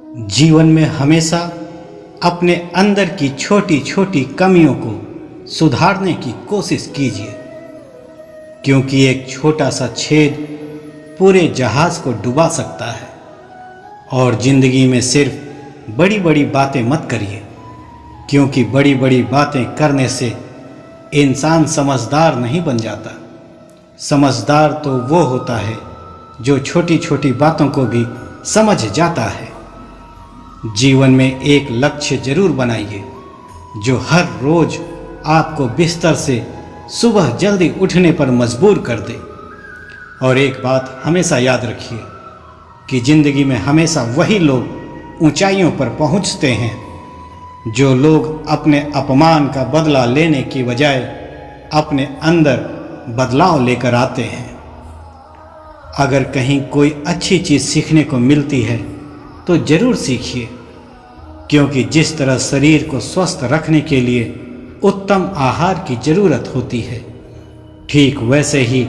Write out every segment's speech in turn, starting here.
जीवन में हमेशा अपने अंदर की छोटी छोटी कमियों को सुधारने की कोशिश कीजिए, क्योंकि एक छोटा सा छेद पूरे जहाज को डुबा सकता है। और जिंदगी में सिर्फ बड़ी बड़ी बातें मत करिए, क्योंकि बड़ी बड़ी बातें करने से इंसान समझदार नहीं बन जाता। समझदार तो वो होता है जो छोटी छोटी बातों को भी समझ जाता है। जीवन में एक लक्ष्य जरूर बनाइए जो हर रोज आपको बिस्तर से सुबह जल्दी उठने पर मजबूर कर दे। और एक बात हमेशा याद रखिए कि जिंदगी में हमेशा वही लोग ऊंचाइयों पर पहुंचते हैं जो लोग अपने अपमान का बदला लेने की बजाय अपने अंदर बदलाव लेकर आते हैं। अगर कहीं कोई अच्छी चीज़ सीखने को मिलती है तो ज़रूर सीखिए, क्योंकि जिस तरह शरीर को स्वस्थ रखने के लिए उत्तम आहार की ज़रूरत होती है, ठीक वैसे ही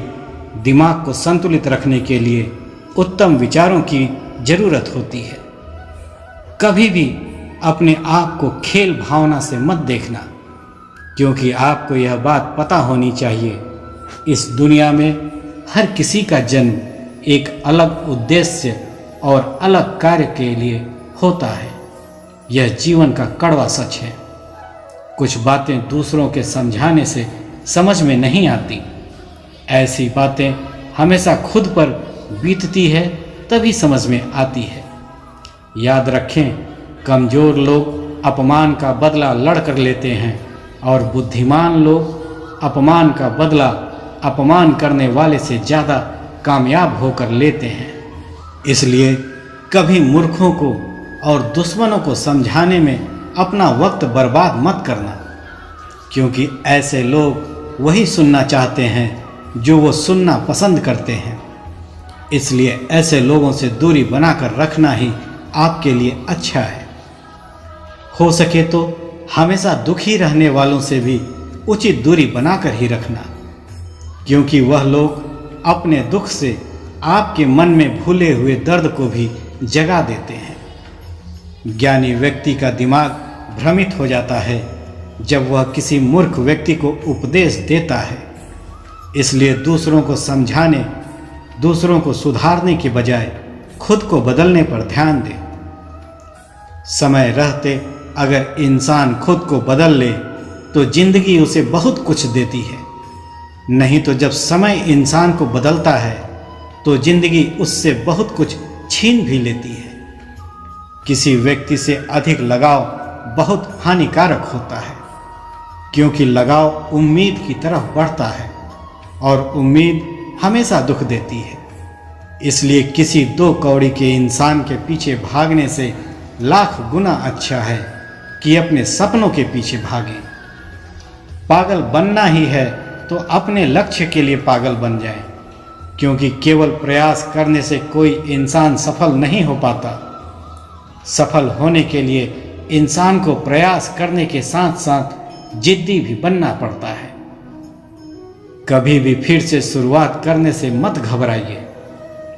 दिमाग को संतुलित रखने के लिए उत्तम विचारों की ज़रूरत होती है। कभी भी अपने आप को खेल भावना से मत देखना, क्योंकि आपको यह बात पता होनी चाहिए, इस दुनिया में हर किसी का जन्म एक अलग उद्देश्य और अलग कार्य के लिए होता है। यह जीवन का कड़वा सच है। कुछ बातें दूसरों के समझाने से समझ में नहीं आती। ऐसी बातें हमेशा खुद पर बीतती है तभी समझ में आती है। याद रखें, कमज़ोर लोग अपमान का बदला लड़कर लेते हैं और बुद्धिमान लोग अपमान का बदला अपमान करने वाले से ज़्यादा कामयाब होकर लेते हैं। इसलिए कभी मूर्खों को और दुश्मनों को समझाने में अपना वक्त बर्बाद मत करना, क्योंकि ऐसे लोग वही सुनना चाहते हैं जो वो सुनना पसंद करते हैं। इसलिए ऐसे लोगों से दूरी बनाकर रखना ही आपके लिए अच्छा है। हो सके तो हमेशा दुखी रहने वालों से भी उचित दूरी बनाकर ही रखना, क्योंकि वह लोग अपने दुख से आपके मन में भूले हुए दर्द को भी जगा देते हैं। ज्ञानी व्यक्ति का दिमाग भ्रमित हो जाता है जब वह किसी मूर्ख व्यक्ति को उपदेश देता है। इसलिए दूसरों को समझाने, दूसरों को सुधारने के बजाय खुद को बदलने पर ध्यान दें। समय रहते अगर इंसान खुद को बदल ले तो जिंदगी उसे बहुत कुछ देती है, नहीं तो जब समय इंसान को बदलता है तो जिंदगी उससे बहुत कुछ छीन भी लेती है। किसी व्यक्ति से अधिक लगाव बहुत हानिकारक होता है, क्योंकि लगाव उम्मीद की तरफ बढ़ता है और उम्मीद हमेशा दुख देती है। इसलिए किसी दो कौड़ी के इंसान के पीछे भागने से लाख गुना अच्छा है कि अपने सपनों के पीछे भागें। पागल बनना ही है तो अपने लक्ष्य के लिए पागल बन जाएं, क्योंकि केवल प्रयास करने से कोई इंसान सफल नहीं हो पाता। सफल होने के लिए इंसान को प्रयास करने के साथ साथ जिद्दी भी बनना पड़ता है। कभी भी फिर से शुरुआत करने से मत घबराइए,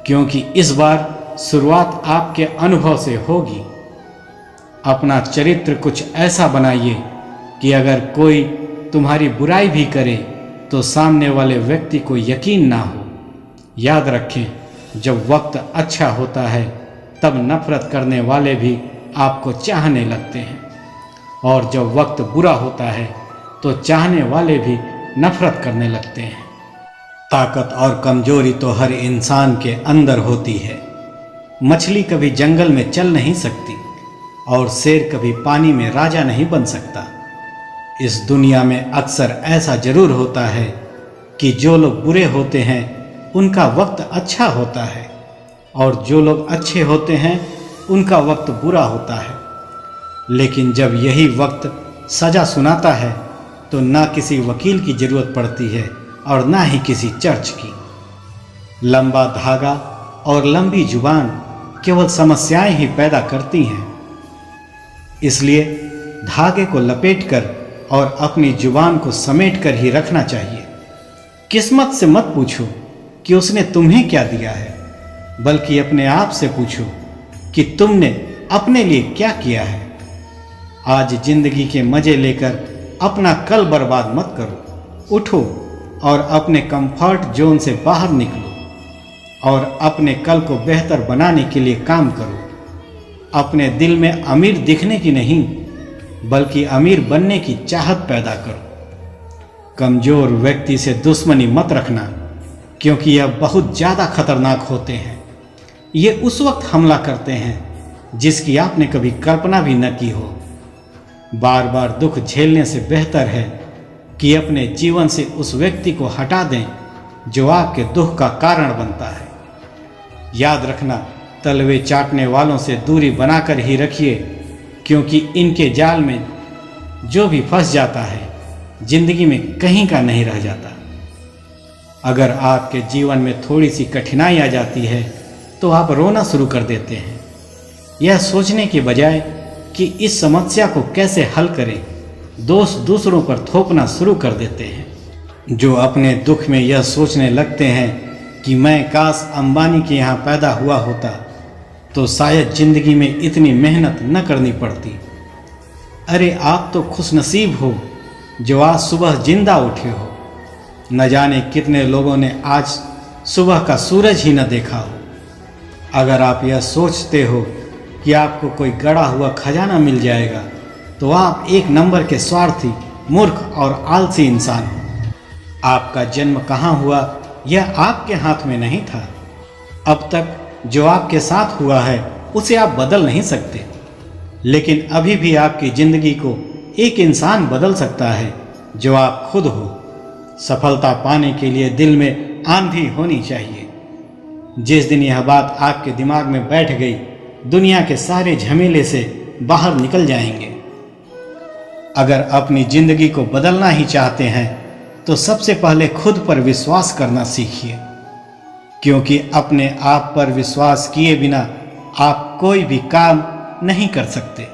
क्योंकि इस बार शुरुआत आपके अनुभव से होगी। अपना चरित्र कुछ ऐसा बनाइए कि अगर कोई तुम्हारी बुराई भी करे तो सामने वाले व्यक्ति को यकीन ना हो। याद रखें, जब वक्त अच्छा होता है तब नफरत करने वाले भी आपको चाहने लगते हैं, और जब वक्त बुरा होता है तो चाहने वाले भी नफरत करने लगते हैं। ताकत और कमजोरी तो हर इंसान के अंदर होती है। मछली कभी जंगल में चल नहीं सकती और शेर कभी पानी में राजा नहीं बन सकता। इस दुनिया में अक्सर ऐसा जरूर होता है कि जो लोग बुरे होते हैं उनका वक्त अच्छा होता है, और जो लोग अच्छे होते हैं उनका वक्त बुरा होता है। लेकिन जब यही वक्त सज़ा सुनाता है तो ना किसी वकील की ज़रूरत पड़ती है और ना ही किसी चर्च की। लंबा धागा और लंबी जुबान केवल समस्याएं ही पैदा करती हैं। इसलिए धागे को लपेटकर और अपनी जुबान को समेटकर ही रखना चाहिए। किस्मत से मत पूछो कि उसने तुम्हें क्या दिया है, बल्कि अपने आप से पूछो कि तुमने अपने लिए क्या किया है। आज जिंदगी के मजे लेकर अपना कल बर्बाद मत करो। उठो और अपने कंफर्ट जोन से बाहर निकलो और अपने कल को बेहतर बनाने के लिए काम करो। अपने दिल में अमीर दिखने की नहीं बल्कि अमीर बनने की चाहत पैदा करो। कमजोर व्यक्ति से दुश्मनी मत रखना, क्योंकि यह बहुत ज़्यादा खतरनाक होते हैं। ये उस वक्त हमला करते हैं जिसकी आपने कभी कल्पना भी न की हो। बार बार दुख झेलने से बेहतर है कि अपने जीवन से उस व्यक्ति को हटा दें जो आपके दुख का कारण बनता है। याद रखना, तलवे चाटने वालों से दूरी बनाकर ही रखिए, क्योंकि इनके जाल में जो भी फंस जाता है जिंदगी में कहीं का नहीं रह जाता। अगर आपके जीवन में थोड़ी सी कठिनाई आ जाती है तो आप रोना शुरू कर देते हैं, यह सोचने के बजाय कि इस समस्या को कैसे हल करें दोष दूसरों पर थोपना शुरू कर देते हैं। जो अपने दुख में यह सोचने लगते हैं कि मैं काश अंबानी के यहाँ पैदा हुआ होता तो शायद जिंदगी में इतनी मेहनत न करनी पड़ती। अरे आप तो खुशनसीब हो जो आज सुबह जिंदा उठे हो। न जाने कितने लोगों ने आज सुबह का सूरज ही न देखा हो। अगर आप यह सोचते हो कि आपको कोई गड़ा हुआ खजाना मिल जाएगा तो आप एक नंबर के स्वार्थी, मूर्ख और आलसी इंसान हो। आपका जन्म कहाँ हुआ यह आपके हाथ में नहीं था। अब तक जो आपके साथ हुआ है उसे आप बदल नहीं सकते, लेकिन अभी भी आपकी जिंदगी को एक इंसान बदल सकता है जो आप खुद हो। सफलता पाने के लिए दिल में आंधी होनी चाहिए। जिस दिन यह बात आपके दिमाग में बैठ गई, दुनिया के सारे झमेले से बाहर निकल जाएंगे। अगर अपनी जिंदगी को बदलना ही चाहते हैं तो सबसे पहले खुद पर विश्वास करना सीखिए, क्योंकि अपने आप पर विश्वास किए बिना आप कोई भी काम नहीं कर सकते।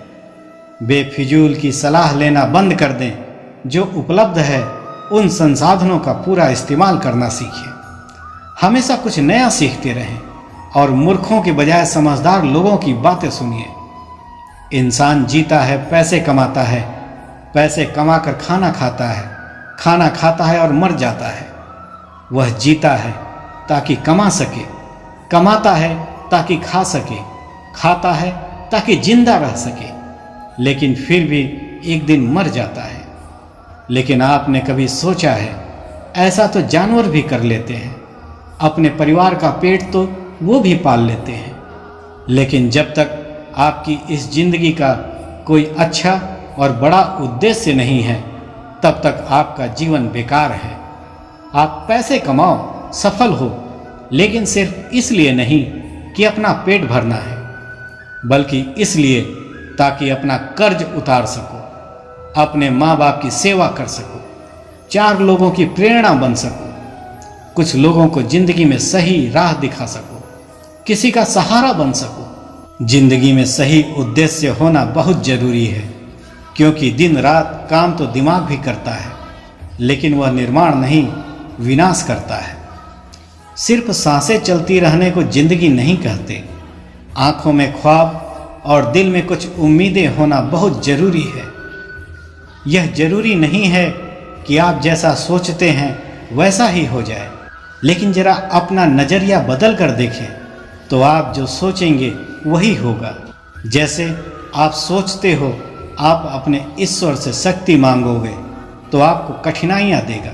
बेफिजूल की सलाह लेना बंद कर दें। जो उपलब्ध है उन संसाधनों का पूरा इस्तेमाल करना सीखें। हमेशा कुछ नया सीखते रहें और मूर्खों के बजाय समझदार लोगों की बातें सुनिए। इंसान जीता है, पैसे कमाता है, पैसे कमाकर खाना खाता है, खाना खाता है और मर जाता है। वह जीता है ताकि कमा सके, कमाता है ताकि खा सके, खाता है ताकि जिंदा रह सके, लेकिन फिर भी एक दिन मर जाता है। लेकिन आपने कभी सोचा है, ऐसा तो जानवर भी कर लेते हैं। अपने परिवार का पेट तो वो भी पाल लेते हैं, लेकिन जब तक आपकी इस जिंदगी का कोई अच्छा और बड़ा उद्देश्य नहीं है तब तक आपका जीवन बेकार है। आप पैसे कमाओ, सफल हो, लेकिन सिर्फ इसलिए नहीं कि अपना पेट भरना है, बल्कि इसलिए ताकि अपना कर्ज उतार सको, अपने माँ बाप की सेवा कर सको, 4 लोगों की प्रेरणा बन सको, कुछ लोगों को जिंदगी में सही राह दिखा सको, किसी का सहारा बन सको। जिंदगी में सही उद्देश्य होना बहुत जरूरी है, क्योंकि दिन रात काम तो दिमाग भी करता है, लेकिन वह निर्माण नहीं, विनाश करता है। सिर्फ सांसें चलती रहने को जिंदगी नहीं कहते। आंखों में ख्वाब और दिल में कुछ उम्मीदें होना बहुत जरूरी है। यह जरूरी नहीं है कि आप जैसा सोचते हैं वैसा ही हो जाए, लेकिन जरा अपना नज़रिया बदल कर देखें तो आप जो सोचेंगे वही होगा। जैसे आप सोचते हो आप अपने ईश्वर से शक्ति मांगोगे तो आपको कठिनाइयाँ देगा।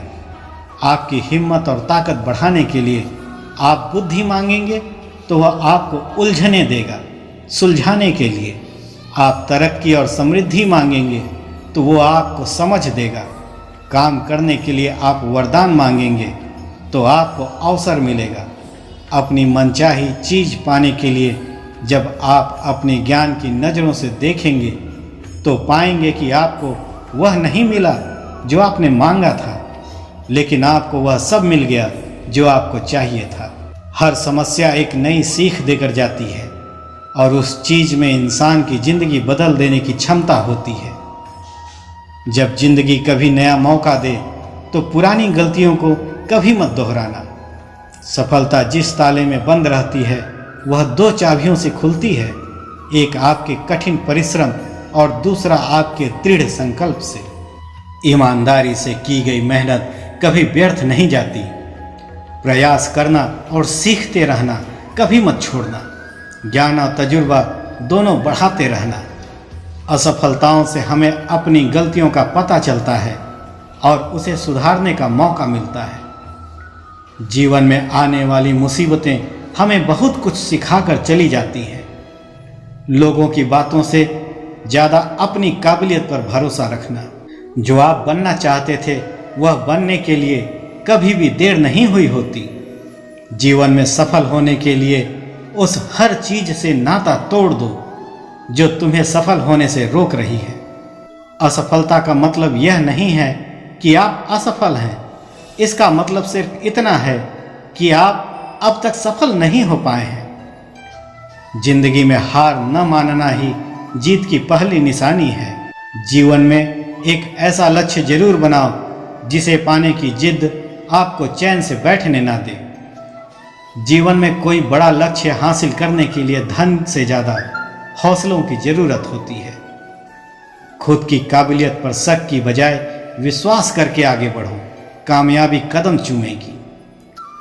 आपकी हिम्मत और ताकत बढ़ाने के लिए आप बुद्धि मांगेंगे तो वह आपको उलझने देगा। सुलझाने के लिए आप तरक्की और समृद्धि मांगेंगे तो वो आपको समझ देगा। काम करने के लिए आप वरदान मांगेंगे तो आपको अवसर मिलेगा। अपनी मनचाही चीज़ पाने के लिए जब आप अपने ज्ञान की नज़रों से देखेंगे तो पाएंगे कि आपको वह नहीं मिला जो आपने मांगा था, लेकिन आपको वह सब मिल गया जो आपको चाहिए था। हर समस्या एक नई सीख देकर जाती है और उस चीज़ में इंसान की ज़िंदगी बदल देने की क्षमता होती है। जब जिंदगी कभी नया मौका दे तो पुरानी गलतियों को कभी मत दोहराना। सफलता जिस ताले में बंद रहती है वह 2 चाबियों से खुलती है, एक आपके कठिन परिश्रम और दूसरा आपके दृढ़ संकल्प से। ईमानदारी से की गई मेहनत कभी व्यर्थ नहीं जाती। प्रयास करना और सीखते रहना कभी मत छोड़ना। ज्ञान और तजुर्बा दोनों बढ़ाते रहना। असफलताओं से हमें अपनी गलतियों का पता चलता है और उसे सुधारने का मौका मिलता है। जीवन में आने वाली मुसीबतें हमें बहुत कुछ सिखाकर चली जाती हैं। लोगों की बातों से ज़्यादा अपनी काबिलियत पर भरोसा रखना। जो आप बनना चाहते थे वह बनने के लिए कभी भी देर नहीं हुई होती। जीवन में सफल होने के लिए उस हर चीज से नाता तोड़ दो जो तुम्हें सफल होने से रोक रही है। असफलता का मतलब यह नहीं है कि आप असफल हैं। इसका मतलब सिर्फ इतना है कि आप अब तक सफल नहीं हो पाए हैं। जिंदगी में हार न मानना ही जीत की पहली निशानी है। जीवन में एक ऐसा लक्ष्य जरूर बनाओ जिसे पाने की जिद आपको चैन से बैठने ना दे। जीवन में कोई बड़ा लक्ष्य हासिल करने के लिए धन से ज़्यादा हौसलों की जरूरत होती है। खुद की काबिलियत पर शक की बजाय विश्वास करके आगे बढ़ो। कामयाबी कदम चूमेगी।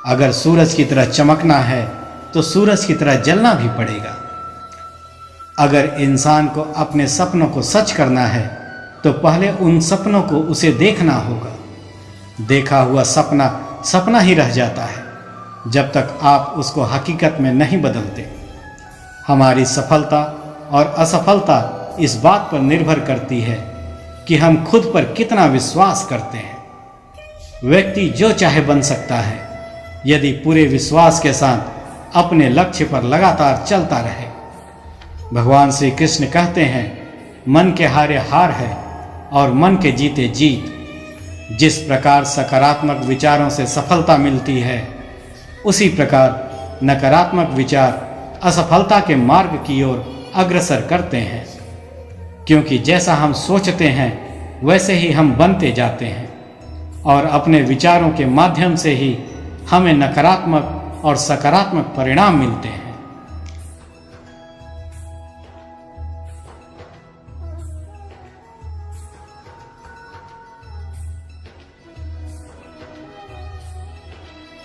अगर सूरज की तरह चमकना है तो सूरज की तरह जलना भी पड़ेगा। अगर इंसान को अपने सपनों को सच करना है तो पहले उन सपनों को उसे देखना होगा। देखा हुआ सपना सपना ही रह जाता है जब तक आप उसको हकीकत में नहीं बदलते। हमारी सफलता और असफलता इस बात पर निर्भर करती है कि हम खुद पर कितना विश्वास करते हैं। व्यक्ति जो चाहे बन सकता है यदि पूरे विश्वास के साथ अपने लक्ष्य पर लगातार चलता रहे। भगवान श्री कृष्ण कहते हैं, मन के हारे हार है और मन के जीते जीत। जिस प्रकार सकारात्मक विचारों से सफलता मिलती है उसी प्रकार नकारात्मक विचार असफलता के मार्ग की ओर अग्रसर करते हैं। क्योंकि जैसा हम सोचते हैं वैसे ही हम बनते जाते हैं और अपने विचारों के माध्यम से ही हमें नकारात्मक और सकारात्मक परिणाम मिलते हैं।